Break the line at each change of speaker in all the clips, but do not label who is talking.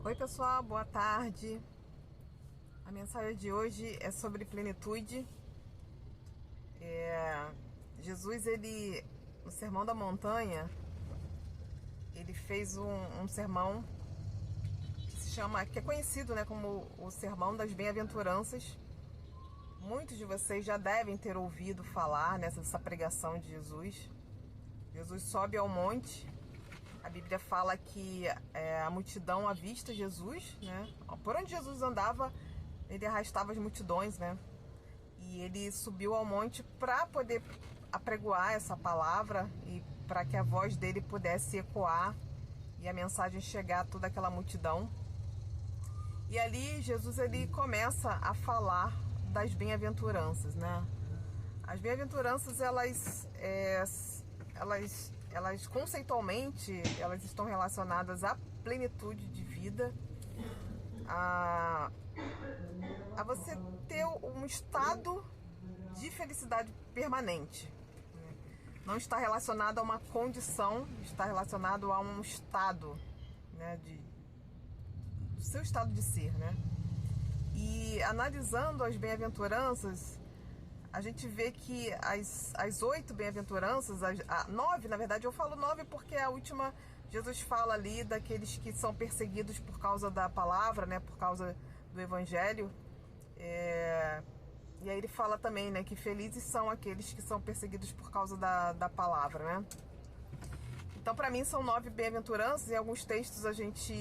Oi pessoal, boa tarde. A mensagem de hoje é sobre plenitude. Jesus, ele no Sermão da Montanha, ele fez um sermão que é conhecido, né, como o Sermão das Bem-aventuranças. Muitos de vocês já devem ter ouvido falar nessa pregação de Jesus. Jesus sobe ao monte. A Bíblia fala que a multidão avista Jesus, né? Por onde Jesus andava, ele arrastava as multidões, né? E ele subiu ao monte para poder apregoar essa palavra e para que a voz dele pudesse ecoar e a mensagem chegar a toda aquela multidão. E ali Jesus ele começa a falar das bem-aventuranças, né? As bem-aventuranças, elas conceitualmente, elas estão relacionadas à plenitude de vida, a você ter um estado de felicidade permanente. Não está relacionado a uma condição, está relacionado a um estado, né, do seu estado de ser, né? E analisando as bem-aventuranças, a gente vê que as 8 bem-aventuranças, a 9, na verdade eu falo 9 porque a última, Jesus fala ali daqueles que são perseguidos por causa da palavra, né, por causa do evangelho. E aí ele fala também, né, que felizes são aqueles que são perseguidos por causa da palavra, né. Então, para mim, são 9 bem-aventuranças. Em alguns textos a gente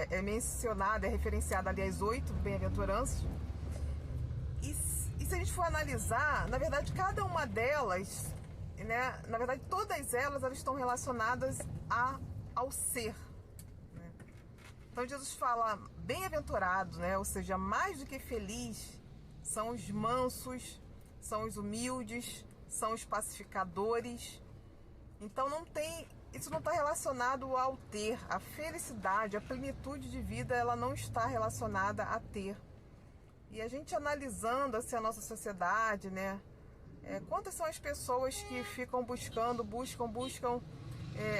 é mencionado, é referenciado ali as 8 bem-aventuranças. E se a gente for analisar, na verdade, cada uma delas, né, na verdade, todas elas estão relacionadas ao ser. Né? Então, Jesus fala bem-aventurado, né, ou seja, mais do que feliz, são os mansos, são os humildes, são os pacificadores. Então, isso não está relacionado ao ter. A felicidade, a plenitude de vida, ela não está relacionada a ter. E a gente analisando assim, a nossa sociedade, né? Quantas são as pessoas que ficam buscam,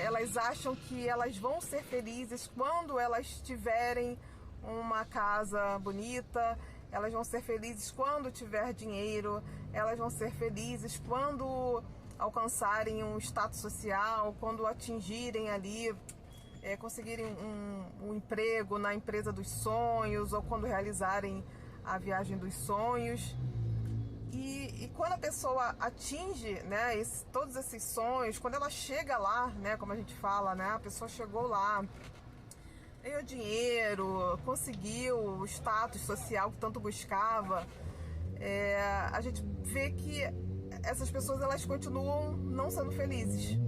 elas acham que elas vão ser felizes quando elas tiverem uma casa bonita, elas vão ser felizes quando tiver dinheiro, elas vão ser felizes quando alcançarem um status social, quando atingirem ali, conseguirem um emprego na empresa dos sonhos, ou quando realizarem a viagem dos sonhos. E quando a pessoa atinge, né, todos esses sonhos, quando ela chega lá, né, como a gente fala, né, a pessoa chegou lá, ganhou dinheiro, conseguiu o status social que tanto buscava, a gente vê que essas pessoas elas continuam não sendo felizes.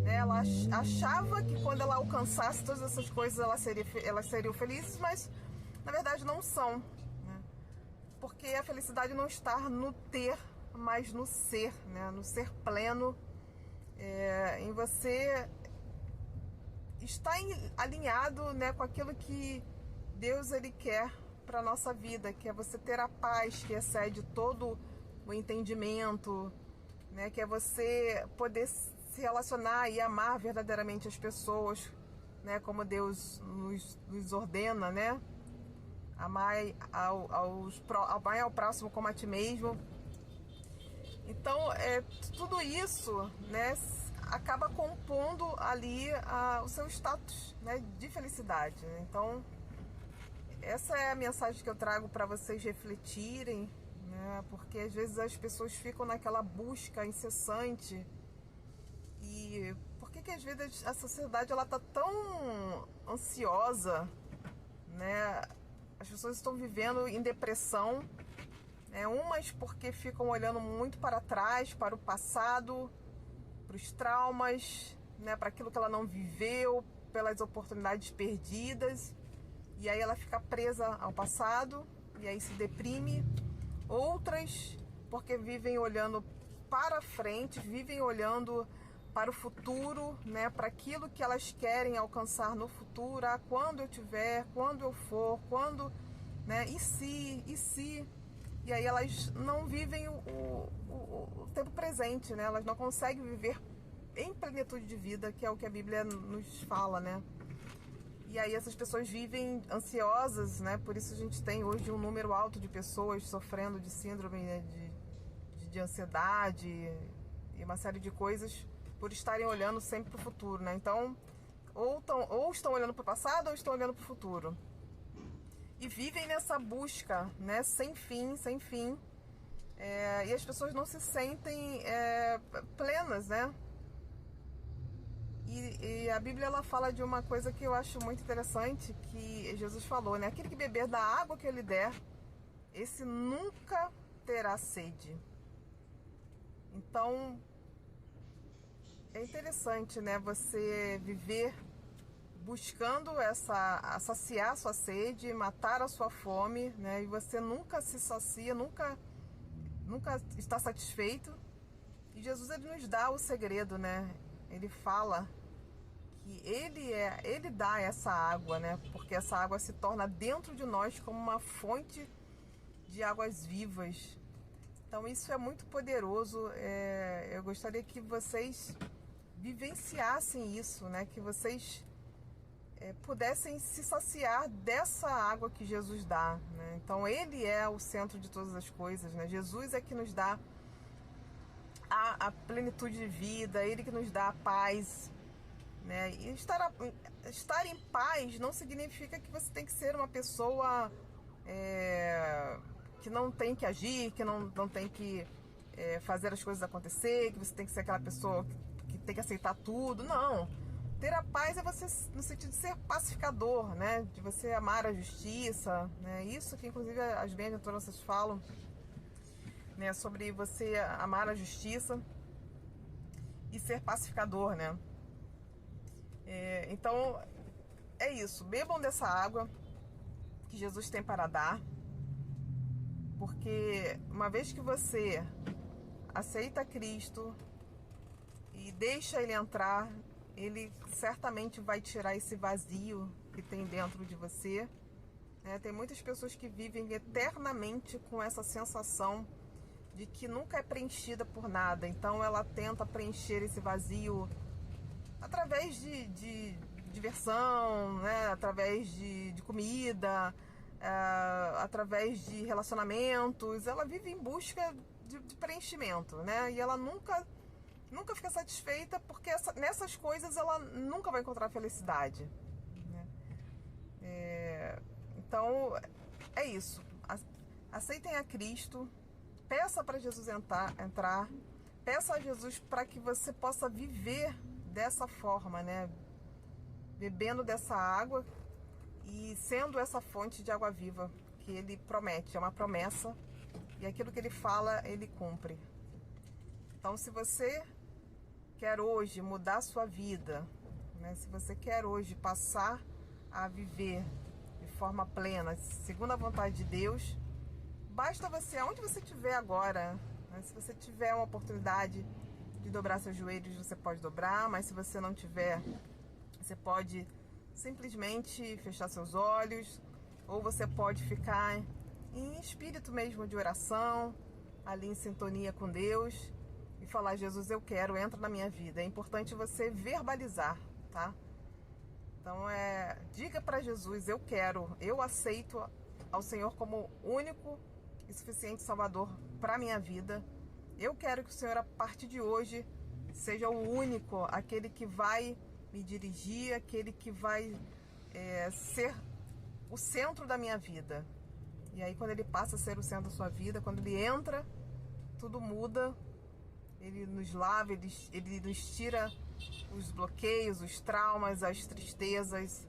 Ela achava que quando ela alcançasse todas essas coisas elas seriam felizes, mas na verdade não são. Porque a felicidade não está no ter, mas no ser, né? No ser pleno, em você estar alinhado, né, com aquilo que Deus ele quer para a nossa vida, que é você ter a paz que excede todo o entendimento, né, que é você poder se relacionar e amar verdadeiramente as pessoas, né, como Deus nos ordena, né? Amar ao próximo como a ti mesmo. Então, tudo isso, né, acaba compondo ali o seu status, né, de felicidade. Então, essa é a mensagem que eu trago para vocês refletirem, né, porque às vezes as pessoas ficam naquela busca incessante. E por que às vezes a sociedade ela tá tão ansiosa, né? As pessoas estão vivendo em depressão, né? Umas porque ficam olhando muito para trás, para o passado, para os traumas, né? Para aquilo que ela não viveu, pelas oportunidades perdidas. E aí ela fica presa ao passado e aí se deprime. Outras porque vivem olhando para frente, vivem olhando para o futuro, né, para aquilo que elas querem alcançar no futuro, quando eu tiver, quando eu for, quando, né, e se, e aí elas não vivem o tempo presente, né, elas não conseguem viver em plenitude de vida, que é o que a Bíblia nos fala, né, E aí essas pessoas vivem ansiosas, né? Por isso a gente tem hoje um número alto de pessoas sofrendo de síndrome, né? de ansiedade e uma série de coisas por estarem olhando sempre para o futuro, né? Então, ou estão olhando para o passado ou estão olhando para o futuro. E vivem nessa busca, né? Sem fim, sem fim. E as pessoas não se sentem plenas, né? E a Bíblia ela fala de uma coisa que eu acho muito interessante, que Jesus falou, né? Aquele que beber da água que ele der, esse nunca terá sede. Então, é interessante, né? Você viver buscando saciar a sua sede, matar a sua fome, né? E você nunca se sacia, nunca está satisfeito. E Jesus ele nos dá o segredo, né? Ele fala que ele dá essa água, né? Porque essa água se torna dentro de nós como uma fonte de águas vivas. Então isso é muito poderoso. Eu gostaria que vocês vivenciassem isso, né? Que vocês pudessem se saciar dessa água que Jesus dá, né? Então ele é o centro de todas as coisas, né? Jesus é que nos dá a plenitude de vida, ele que nos dá a paz, né? E estar em paz não significa que você tem que ser uma pessoa que não tem que agir, que não tem que fazer as coisas acontecer, que você tem que ser aquela pessoa que tem que aceitar tudo. Não. Ter a paz é você, no sentido de ser pacificador, né? De você amar a justiça, né? Isso que inclusive as bem-aventuranças falam, né? Sobre você amar a justiça e ser pacificador, né? Então é isso. Bebam dessa água que Jesus tem para dar, porque uma vez que você aceita Cristo e deixa Ele entrar, Ele certamente vai tirar esse vazio que tem dentro de você, né? Tem muitas pessoas que vivem eternamente com essa sensação de que nunca é preenchida por nada. Então ela tenta preencher esse vazio através de diversão, né? Através de comida, através de relacionamentos. Ela vive em busca de preenchimento, né? E ela nunca fica satisfeita, porque nessas coisas ela nunca vai encontrar felicidade, né? Então é isso. Aceitem a Cristo, peça para Jesus entrar, peça a Jesus para que você possa viver dessa forma, né? Bebendo dessa água e sendo essa fonte de água viva que Ele promete. É uma promessa, e aquilo que Ele fala, Ele cumpre. Então, se você quer hoje mudar a sua vida, né? Se você quer hoje passar a viver de forma plena, segundo a vontade de Deus, basta você, aonde você estiver agora, né? Se você tiver uma oportunidade de dobrar seus joelhos, você pode dobrar, mas se você não tiver, você pode simplesmente fechar seus olhos, ou você pode ficar em espírito mesmo de oração, ali em sintonia com Deus, e falar: Jesus, eu quero, entra na minha vida. É importante você verbalizar, tá? Então diga para Jesus: eu quero, eu aceito ao Senhor como único e suficiente Salvador para minha vida. Eu quero que o Senhor, a partir de hoje, seja o único, aquele que vai me dirigir, aquele que vai ser o centro da minha vida. E aí, quando Ele passa a ser o centro da sua vida, quando Ele entra, tudo muda. Ele nos lava, Ele nos tira os bloqueios, os traumas, as tristezas,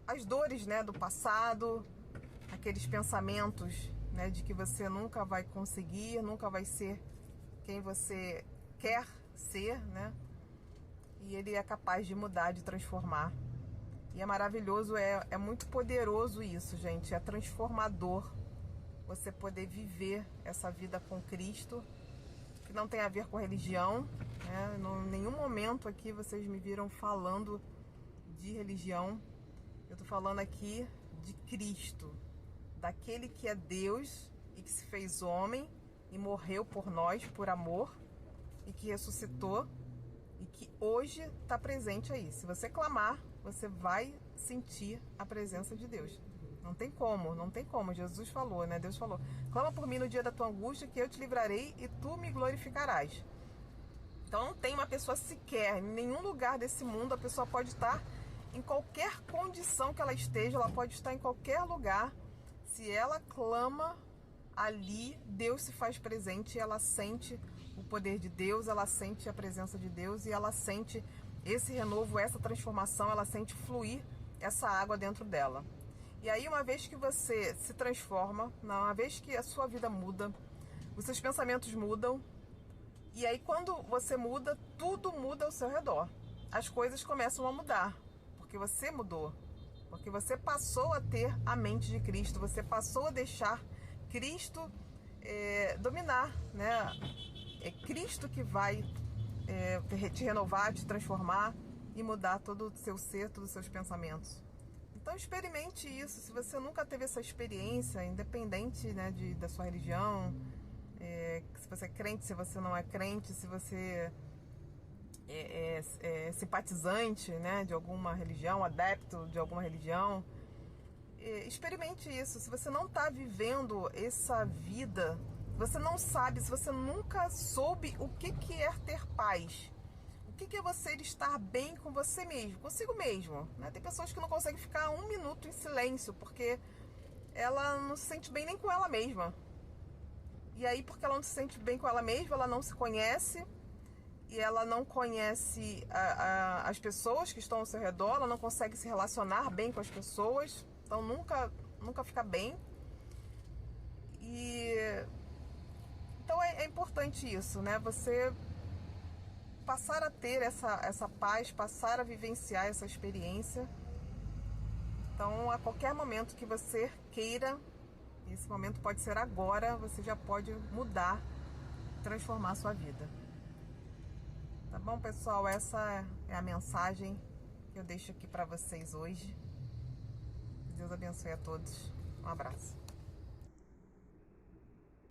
as dores, né, do passado, aqueles pensamentos, né, de que você nunca vai conseguir, nunca vai ser quem você quer ser, né? E Ele é capaz de mudar, de transformar. E é maravilhoso, é muito poderoso isso, gente. É transformador você poder viver essa vida com Cristo, que não tem a ver com religião, né? Em nenhum momento aqui vocês me viram falando de religião. Eu tô falando aqui de Cristo, daquele que é Deus e que se fez homem e morreu por nós, por amor, e que ressuscitou e que hoje está presente aí. Se você clamar, você vai sentir a presença de Deus. Não tem como, não tem como. Jesus falou, né? Deus falou: clama por mim no dia da tua angústia, que eu te livrarei e tu me glorificarás. Então não tem uma pessoa sequer, em nenhum lugar desse mundo, a pessoa pode estar em qualquer condição que ela esteja, ela pode estar em qualquer lugar. Se ela clama, ali Deus se faz presente e ela sente o poder de Deus, ela sente a presença de Deus e ela sente esse renovo, essa transformação, ela sente fluir essa água dentro dela. E aí, uma vez que você se transforma, uma vez que a sua vida muda, os seus pensamentos mudam, e aí quando você muda, tudo muda ao seu redor. As coisas começam a mudar, porque você mudou, porque você passou a ter a mente de Cristo, você passou a deixar Cristo dominar, né? É Cristo que vai te renovar, te transformar e mudar todo o seu ser, todos os seus pensamentos. Então experimente isso. Se você nunca teve essa experiência, independente, né, da sua religião, se você é crente, se você não é crente, se você é simpatizante, né, de alguma religião, adepto de alguma religião, experimente isso. Se você não está vivendo essa vida, você não sabe, se você nunca soube o que é ter paz, o que é você estar bem com você mesmo, consigo mesmo, né? Tem pessoas que não conseguem ficar um minuto em silêncio porque ela não se sente bem nem com ela mesma. E aí, porque ela não se sente bem com ela mesma, ela não se conhece e ela não conhece as pessoas que estão ao seu redor, ela não consegue se relacionar bem com as pessoas, então nunca fica bem. Então é importante isso, né? Você passar a ter essa paz, passar a vivenciar essa experiência. Então, a qualquer momento que você queira, esse momento pode ser agora, você já pode mudar, transformar a sua vida. Tá bom, pessoal? Essa é a mensagem que eu deixo aqui para vocês hoje. Deus abençoe a todos. Um abraço.